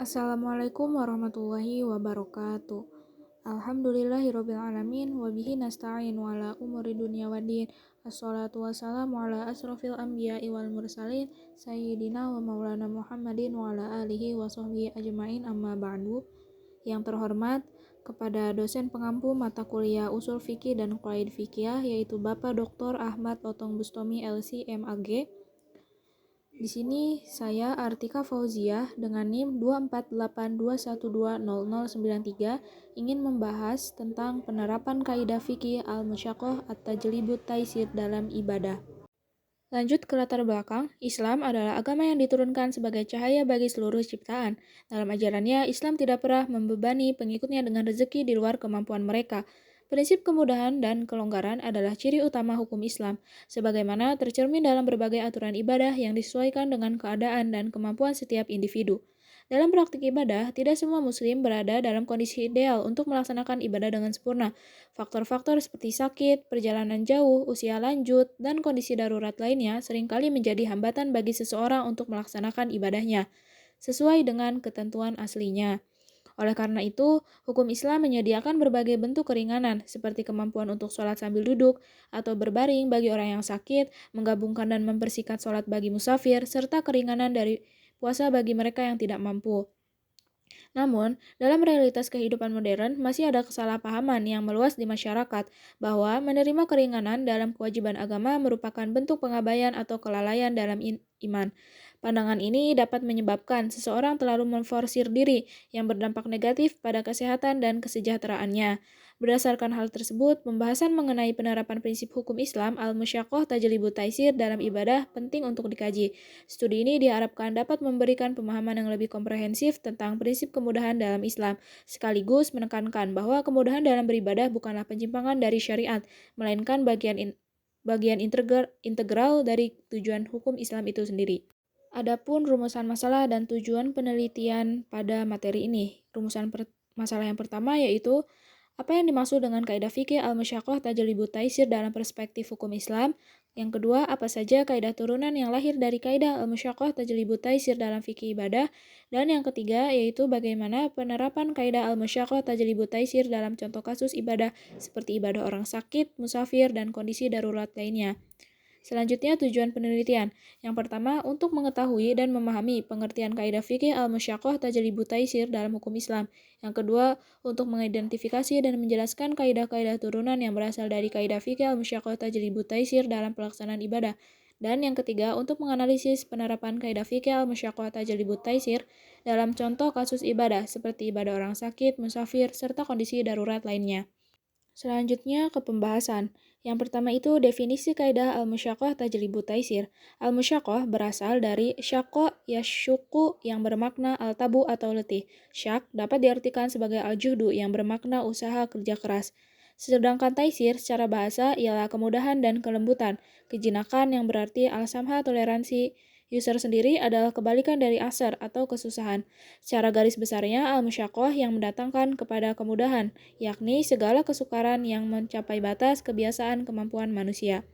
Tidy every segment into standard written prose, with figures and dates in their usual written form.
Assalamualaikum warahmatullahi wabarakatuh. Alhamdulillahirabbil alamin wa bihi nasta'in wa ala umuri dunya waddin. Assalatu wassalamu ala asrofil anbiya'i wal mursalin sayyidina wa maulana Muhammadin wa ala alihi wa sahbihi ajmain amma ba'du. Yang terhormat kepada dosen pengampu mata kuliah Usul Fikih dan Qawaid Fikih yaitu Bapak Dr. Ahmad Otong Bustomi LC MAG. Di sini saya Artika Fauziah dengan NIM 24821200093 ingin membahas tentang penerapan kaidah fikih al-musyaqqah at-tajlibut taisir dalam ibadah. Lanjut ke latar belakang, Islam adalah agama yang diturunkan sebagai cahaya bagi seluruh ciptaan. Dalam ajarannya, Islam tidak pernah membebani pengikutnya dengan rezeki di luar kemampuan mereka. Prinsip kemudahan dan kelonggaran adalah ciri utama hukum Islam, sebagaimana tercermin dalam berbagai aturan ibadah yang disesuaikan dengan keadaan dan kemampuan setiap individu. Dalam praktik ibadah, tidak semua muslim berada dalam kondisi ideal untuk melaksanakan ibadah dengan sempurna. Faktor-faktor seperti sakit, perjalanan jauh, usia lanjut, dan kondisi darurat lainnya seringkali menjadi hambatan bagi seseorang untuk melaksanakan ibadahnya, sesuai dengan ketentuan aslinya. Oleh karena itu, hukum Islam menyediakan berbagai bentuk keringanan, seperti kemampuan untuk sholat sambil duduk, atau berbaring bagi orang yang sakit, menggabungkan dan mempersingkat sholat bagi musafir, serta keringanan dari puasa bagi mereka yang tidak mampu. Namun, dalam realitas kehidupan modern, masih ada kesalahpahaman yang meluas di masyarakat bahwa menerima keringanan dalam kewajiban agama merupakan bentuk pengabaian atau kelalaian dalam iman. Pandangan ini dapat menyebabkan seseorang terlalu memforsir diri yang berdampak negatif pada kesehatan dan kesejahteraannya. Berdasarkan hal tersebut, pembahasan mengenai penerapan prinsip hukum Islam al-musyaqqah tajlibut taisir dalam ibadah penting untuk dikaji. Studi ini diharapkan dapat memberikan pemahaman yang lebih komprehensif tentang prinsip kemudahan dalam Islam, sekaligus menekankan bahwa kemudahan dalam beribadah bukanlah penyimpangan dari syariat, melainkan bagian integral dari tujuan hukum Islam itu sendiri. Adapun rumusan masalah dan tujuan penelitian pada materi ini. Masalah yang pertama yaitu apa yang dimaksud dengan kaidah fikih al-musyaqqah tajlibut taisir dalam perspektif hukum Islam? Yang kedua, apa saja kaidah turunan yang lahir dari kaidah al-musyaqqah tajlibut taisir dalam fikih ibadah? Dan yang ketiga, yaitu bagaimana penerapan kaidah al-musyaqqah tajlibut taisir dalam contoh kasus ibadah seperti ibadah orang sakit, musafir, dan kondisi darurat lainnya. Selanjutnya, tujuan penelitian. Yang pertama, untuk mengetahui dan memahami pengertian kaidah fikih al-musyaqqah tajlibut taisir dalam hukum Islam. Yang kedua, untuk mengidentifikasi dan menjelaskan kaidah-kaidah turunan yang berasal dari kaidah fikih al-musyaqqah tajlibut taisir dalam pelaksanaan ibadah. Dan yang ketiga, untuk menganalisis penerapan kaidah fikih al-musyaqqah tajlibut taisir dalam contoh kasus ibadah seperti ibadah orang sakit, musafir, serta kondisi darurat lainnya. Selanjutnya ke pembahasan. Yang pertama itu definisi kaidah al-musyaqqah tajlibut taisir. Al-musyaqqah berasal dari syaqqa yasyuqqu yang bermakna al-tabu atau letih. Syak dapat diartikan sebagai al-juhdu yang bermakna usaha kerja keras. Sedangkan taisir secara bahasa ialah kemudahan dan kelembutan. Kejinakan yang berarti al-samha toleransi. User sendiri adalah kebalikan dari asar atau kesusahan. Secara garis besarnya, al-musyaqqah yang mendatangkan kepada kemudahan, yakni segala kesukaran yang mencapai batas kebiasaan kemampuan manusia.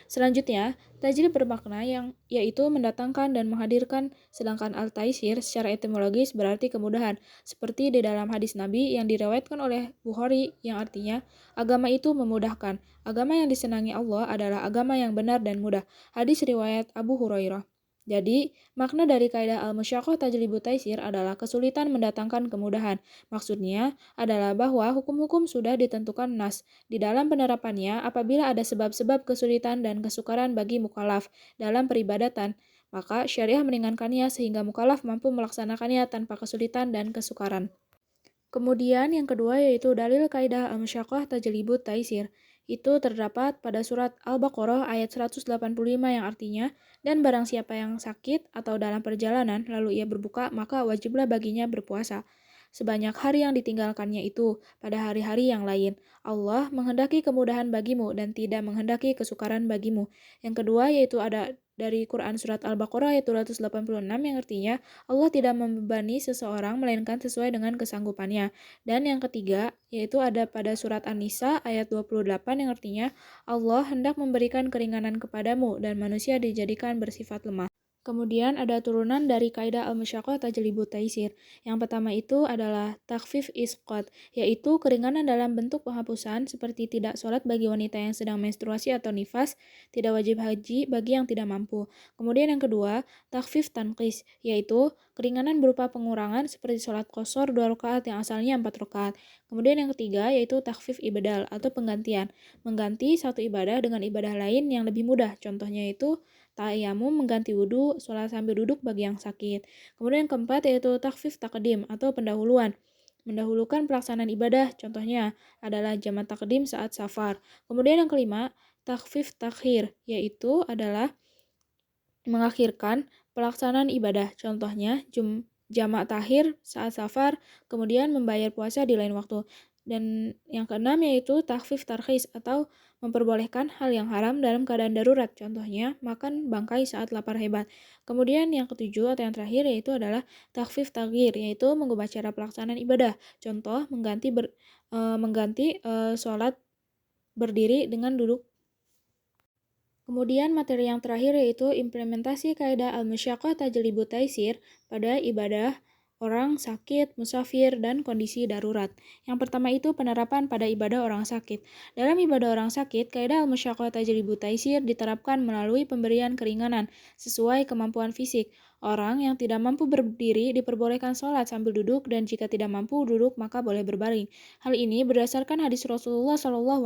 Selanjutnya, tajlib bermakna yaitu mendatangkan dan menghadirkan, sedangkan al-taisir secara etimologis berarti kemudahan, seperti di dalam hadis Nabi yang diriwayatkan oleh Bukhari yang artinya, agama itu memudahkan. Agama yang disenangi Allah adalah agama yang benar dan mudah. Hadis riwayat Abu Hurairah. Jadi, makna dari kaidah al-musyaqqah tajlibut taisir adalah kesulitan mendatangkan kemudahan. Maksudnya adalah bahwa hukum-hukum sudah ditentukan nas. Di dalam penerapannya, apabila ada sebab-sebab kesulitan dan kesukaran bagi mukallaf dalam peribadatan, maka syariah meringankannya sehingga mukallaf mampu melaksanakannya tanpa kesulitan dan kesukaran. Kemudian yang kedua yaitu dalil kaidah al-musyaqqah tajlibut taisir. Itu terdapat pada surat Al-Baqarah ayat 185 yang artinya, dan barang siapa yang sakit atau dalam perjalanan lalu ia berbuka, maka wajiblah baginya berpuasa sebanyak hari yang ditinggalkannya itu pada hari-hari yang lain. Allah menghendaki kemudahan bagimu dan tidak menghendaki kesukaran bagimu. Yang kedua yaitu ada dari Quran Surat Al-Baqarah ayat 286 yang artinya Allah tidak membebani seseorang melainkan sesuai dengan kesanggupannya. Dan yang ketiga yaitu ada pada Surat An-Nisa ayat 28 yang artinya Allah hendak memberikan keringanan kepadamu dan manusia dijadikan bersifat lemah. Kemudian ada turunan dari kaidah al-musyaqqah tajlibut taisir. Yang pertama itu adalah takhfif isqat, yaitu keringanan dalam bentuk penghapusan seperti tidak sholat bagi wanita yang sedang menstruasi atau nifas, tidak wajib haji bagi yang tidak mampu. Kemudian yang kedua, takhfif tanqis, yaitu keringanan berupa pengurangan seperti sholat qashar 2 rakaat yang asalnya 4 rakaat. Kemudian yang ketiga yaitu takhfif ibadal atau penggantian, mengganti satu ibadah dengan ibadah lain yang lebih mudah. Contohnya itu tayamum mengganti wudhu, sholat sambil duduk bagi yang sakit. Kemudian yang keempat yaitu takhfif takdim atau pendahuluan. Mendahulukan pelaksanaan ibadah, contohnya adalah jamak takdim saat safar. Kemudian yang kelima, takhfif takhir, yaitu adalah mengakhirkan pelaksanaan ibadah, contohnya jamak takhir saat safar, kemudian membayar puasa di lain waktu. Dan yang keenam yaitu takhfif tarkhis atau memperbolehkan hal yang haram dalam keadaan darurat, contohnya makan bangkai saat lapar hebat. Kemudian yang ketujuh atau yang terakhir yaitu adalah takhfif taghyir, yaitu mengubah cara pelaksanaan ibadah. Contoh mengganti sholat berdiri dengan duduk. Kemudian materi yang terakhir yaitu implementasi kaidah al-musyaqqah tajlibut taisir pada ibadah orang sakit, musafir, dan kondisi darurat. Yang pertama itu penerapan pada ibadah orang sakit. Dalam ibadah orang sakit, kaidah al-musyaqqah tajlibut taisir diterapkan melalui pemberian keringanan sesuai kemampuan fisik. Orang yang tidak mampu berdiri diperbolehkan sholat sambil duduk dan jika tidak mampu duduk maka boleh berbaring. Hal ini berdasarkan hadis Rasulullah SAW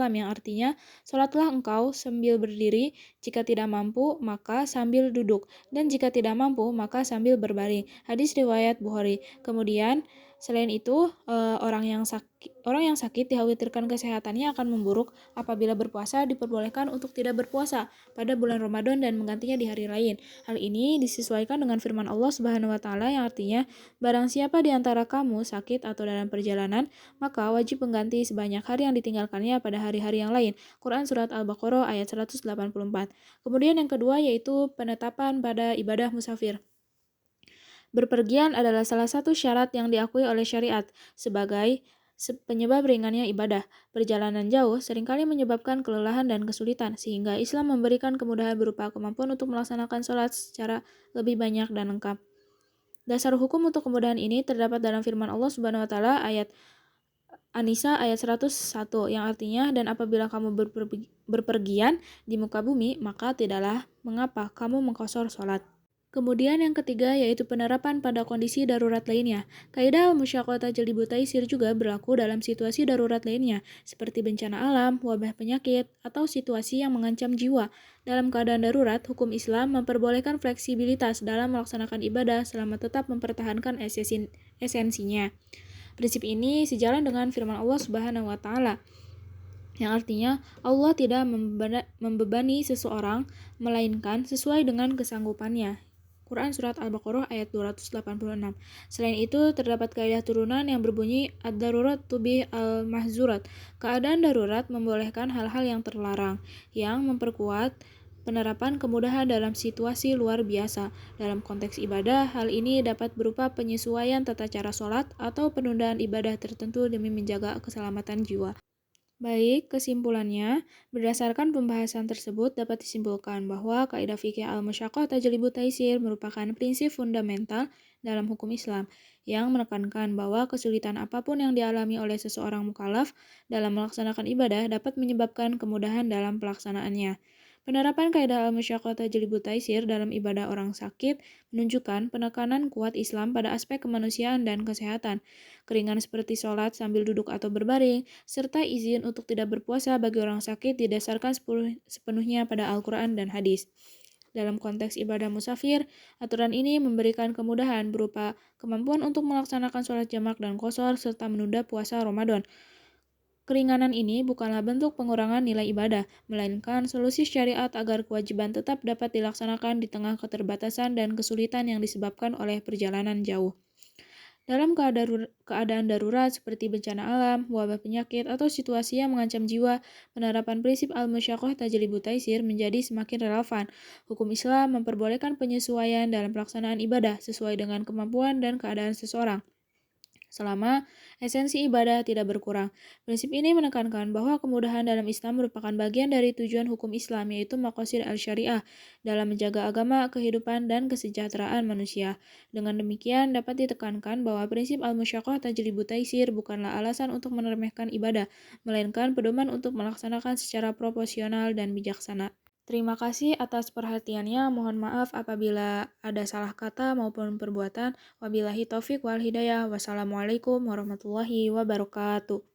yang artinya, sholatlah engkau sambil berdiri, jika tidak mampu maka sambil duduk, dan jika tidak mampu maka sambil berbaring. Hadis riwayat Bukhari. Kemudian selain itu orang yang sakit dikhawatirkan kesehatannya akan memburuk. Apabila berpuasa diperbolehkan untuk tidak berpuasa pada bulan Ramadan dan menggantinya di hari lain. Hal ini disesuaikan dengan firman Allah Subhanahu wa taala yang artinya, barang siapa di antara kamu sakit atau dalam perjalanan, maka wajib mengganti sebanyak hari yang ditinggalkannya pada hari-hari yang lain. Quran Surat Al-Baqarah ayat 184. Kemudian yang kedua yaitu penetapan pada ibadah musafir. Berpergian adalah salah satu syarat yang diakui oleh syariat sebagai penyebab ringannya ibadah. Perjalanan jauh seringkali menyebabkan kelelahan dan kesulitan, sehingga Islam memberikan kemudahan berupa kemampuan untuk melaksanakan sholat secara lebih banyak dan lengkap. Dasar hukum untuk kemudahan ini terdapat dalam firman Allah Subhanahu wa taala ayat An-Nisa ayat 101 yang artinya, dan apabila kamu berpergian di muka bumi, maka tidaklah mengapa kamu mengqashar sholat. Kemudian yang ketiga yaitu penerapan pada kondisi darurat lainnya. Kaidah al-musyaqqah tajlibut taisir juga berlaku dalam situasi darurat lainnya, seperti bencana alam, wabah penyakit, atau situasi yang mengancam jiwa. Dalam keadaan darurat, hukum Islam memperbolehkan fleksibilitas dalam melaksanakan ibadah selama tetap mempertahankan esensinya. Prinsip ini sejalan dengan firman Allah Subhanahu wa taala yang artinya Allah tidak membebani seseorang melainkan sesuai dengan kesanggupannya. Quran Surat Al-Baqarah ayat 286. Selain itu, terdapat kaidah turunan yang berbunyi ad-darurat tubih al-mahzurat. Keadaan darurat membolehkan hal-hal yang terlarang, yang memperkuat penerapan kemudahan dalam situasi luar biasa. Dalam konteks ibadah, hal ini dapat berupa penyesuaian tata cara sholat atau penundaan ibadah tertentu demi menjaga keselamatan jiwa. Baik, kesimpulannya, berdasarkan pembahasan tersebut dapat disimpulkan bahwa kaidah fikih al-musyaqqah tajlibut taisir merupakan prinsip fundamental dalam hukum Islam yang menekankan bahwa kesulitan apapun yang dialami oleh seseorang mukallaf dalam melaksanakan ibadah dapat menyebabkan kemudahan dalam pelaksanaannya. Penerapan kaidah al-musyaqqah tajlibut taisir dalam ibadah orang sakit menunjukkan penekanan kuat Islam pada aspek kemanusiaan dan kesehatan. Keringan seperti sholat sambil duduk atau berbaring, serta izin untuk tidak berpuasa bagi orang sakit didasarkan sepenuhnya pada Al-Quran dan hadis. Dalam konteks ibadah musafir, aturan ini memberikan kemudahan berupa kemampuan untuk melaksanakan sholat jamak dan qashar serta menunda puasa Ramadan. Keringanan ini bukanlah bentuk pengurangan nilai ibadah, melainkan solusi syariat agar kewajiban tetap dapat dilaksanakan di tengah keterbatasan dan kesulitan yang disebabkan oleh perjalanan jauh. Dalam keadaan darurat seperti bencana alam, wabah penyakit, atau situasi yang mengancam jiwa, penerapan prinsip al-musyaqqah tajlibut taisir menjadi semakin relevan. Hukum Islam memperbolehkan penyesuaian dalam pelaksanaan ibadah sesuai dengan kemampuan dan keadaan seseorang. selama esensi ibadah tidak berkurang. Prinsip ini menekankan bahwa kemudahan dalam Islam merupakan bagian dari tujuan hukum Islam, yaitu maqasid al-syariah dalam menjaga agama, kehidupan, dan kesejahteraan manusia. Dengan demikian, dapat ditekankan bahwa prinsip al-musyaqqah tajlibu taisir bukanlah alasan untuk meremehkan ibadah, melainkan pedoman untuk melaksanakan secara proporsional dan bijaksana. Terima kasih atas perhatiannya. Mohon maaf apabila ada salah kata maupun perbuatan. Wabillahi taufik wal hidayah. Wassalamualaikum warahmatullahi wabarakatuh.